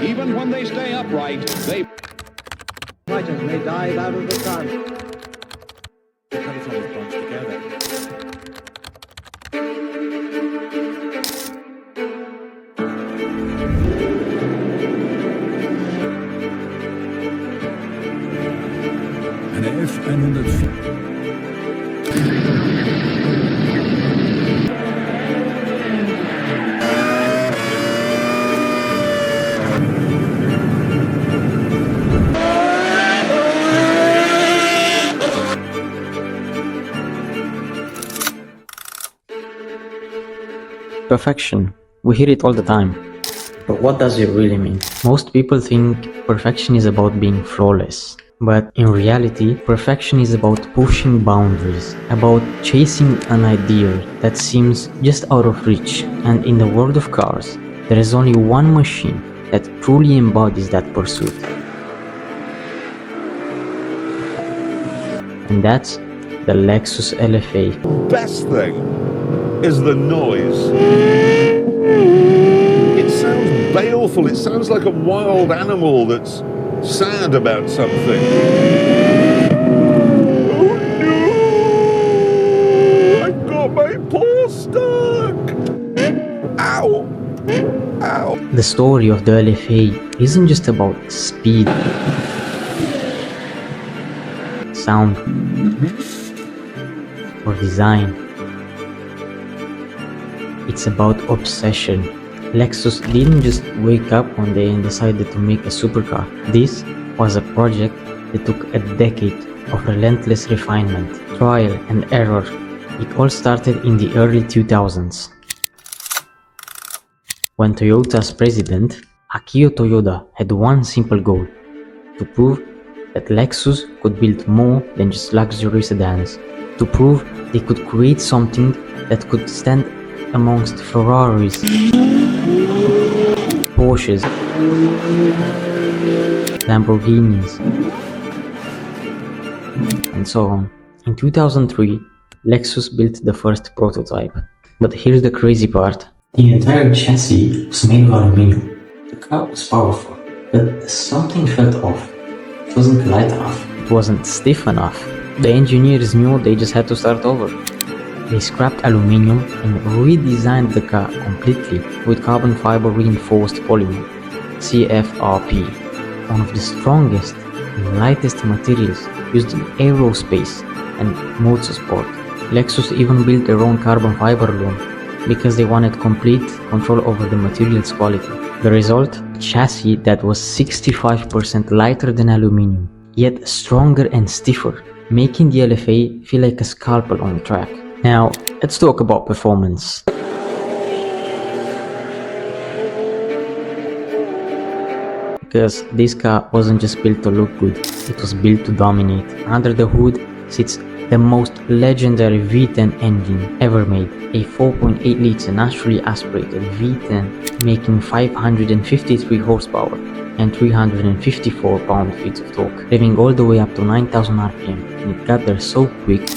Even when they stay upright, they... Fighters may dive out of the sun. California's bunched together. Eine F-104. Perfection. We hear it all the time. But what does it really mean? Most people think perfection is about being flawless. But in reality, perfection is about pushing boundaries, about chasing an ideal that seems just out of reach. And in the world of cars, there is only one machine that truly embodies that pursuit. And that's the Lexus LFA. Best thing is the noise. It sounds baleful, it sounds like a wild animal that's sad about something. Oh no! I got my paw stuck! Ow! Ow! The story of the LFA isn't just about speed, sound, or design. It's about obsession. Lexus didn't just wake up one day and decided to make a supercar. This was a project that took a decade of relentless refinement, trial and error. It all started in the early 2000s, when Toyota's president, Akio Toyoda, had one simple goal: to prove that Lexus could build more than just luxury sedans, to prove they could create something that could stand amongst Ferraris, Porsches, Lamborghinis, and so on. In 2003, Lexus built the first prototype. But here's the crazy part. The entire chassis was made of aluminum. The car was powerful, but something felt off. It wasn't light enough. It wasn't stiff enough. The engineers knew they just had to start over. They scrapped aluminum and redesigned the car completely with carbon fiber reinforced polymer, CFRP, one of the strongest and lightest materials used in aerospace and motorsport. Lexus even built their own carbon fiber loom because they wanted complete control over the material's quality. The result? A chassis that was 65% lighter than aluminum, yet stronger and stiffer, making the LFA feel like a scalpel on the track. Now, let's talk about performance. Because this car wasn't just built to look good, it was built to dominate. Under the hood sits the most legendary V10 engine ever made, a 4.8 liter naturally aspirated V10 making 553 horsepower and 354 pound-feet of torque, revving all the way up to 9,000 RPM, and it got there so quick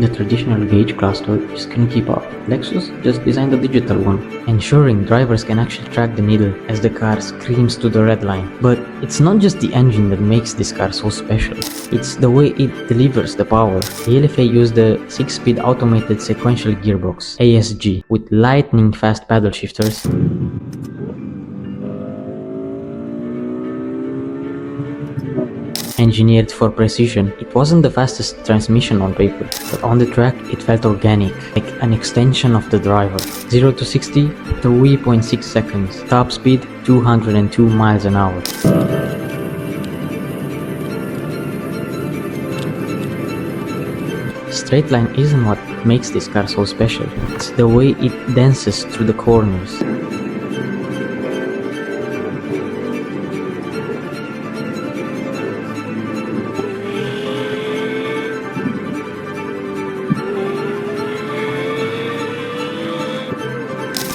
the traditional gauge cluster just couldn't keep up. Lexus just designed a digital one, ensuring drivers can actually track the needle as the car screams to the red line. But it's not just the engine that makes this car so special, it's the way it delivers the power. The LFA used the 6-speed automated sequential gearbox, ASG, with lightning fast paddle shifters, engineered for precision. It wasn't the fastest transmission on paper, but on the track it felt organic, like an extension of the driver. 0 to 60, 3.6 seconds. Top speed, 202 miles an hour. Straight line isn't what makes this car so special, it's the way it dances through the corners.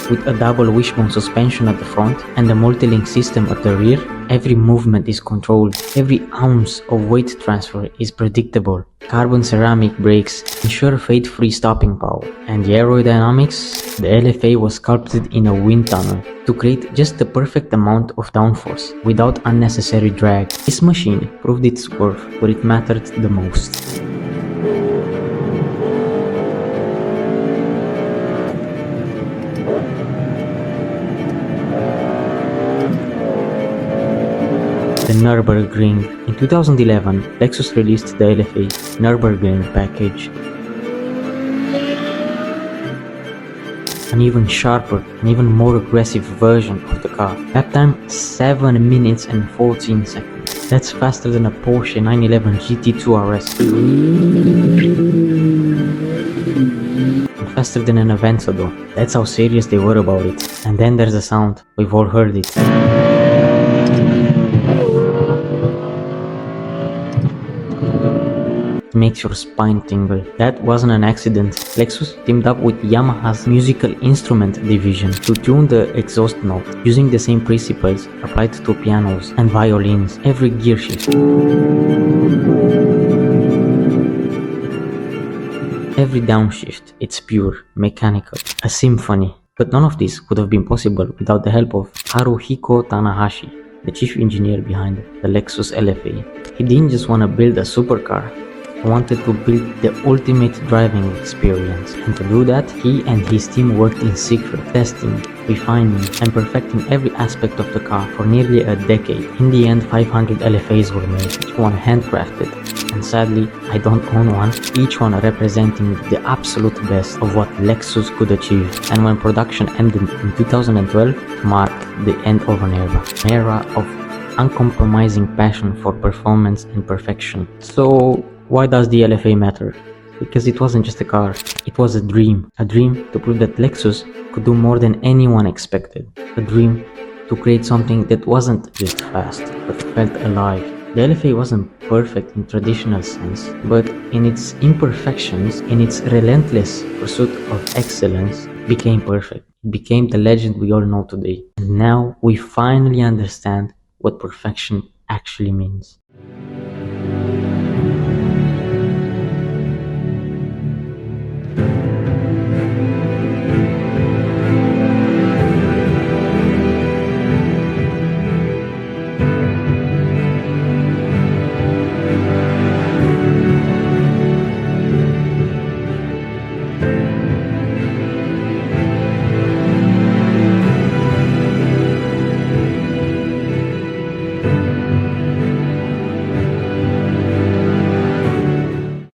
With a double wishbone suspension at the front and a multi-link system at the rear, every movement is controlled, every ounce of weight transfer is predictable. Carbon ceramic brakes ensure fade-free stopping power, and the aerodynamics, the LFA was sculpted in a wind tunnel to create just the perfect amount of downforce without unnecessary drag. This machine proved its worth where it mattered the most. The Nürburgring. In 2011, Lexus released the LFA Nürburgring package. An even sharper and even more aggressive version of the car. Lap time 7 minutes and 14 seconds. That's faster than a Porsche 911 GT2 RS. And faster than an Aventador. That's how serious they were about it. And then there's the sound. We've all heard it. Makes your spine tingle. That wasn't an accident. Lexus teamed up with Yamaha's musical instrument division to tune the exhaust note using the same principles applied to pianos and violins. Every gear shift, every downshift, it's pure mechanical, a symphony. But none of this would have been possible without the help of Haruhiko Tanahashi, the chief engineer behind the Lexus LFA. He didn't just want to build a supercar, wanted to build the ultimate driving experience, and to do that, he and his team worked in secret, testing, refining, and perfecting every aspect of the car for nearly a decade. In the end, 500 LFAs were made, each one handcrafted, and sadly, I don't own one, each one representing the absolute best of what Lexus could achieve. And when production ended in 2012, it marked the end of an era of uncompromising passion for performance and perfection. So, why does the LFA matter? Because it wasn't just a car, it was a dream to prove that Lexus could do more than anyone expected, a dream to create something that wasn't just fast, but felt alive. The LFA wasn't perfect in traditional sense, but in its imperfections, in its relentless pursuit of excellence, it became perfect. It became the legend we all know today. And now we finally understand what perfection actually means.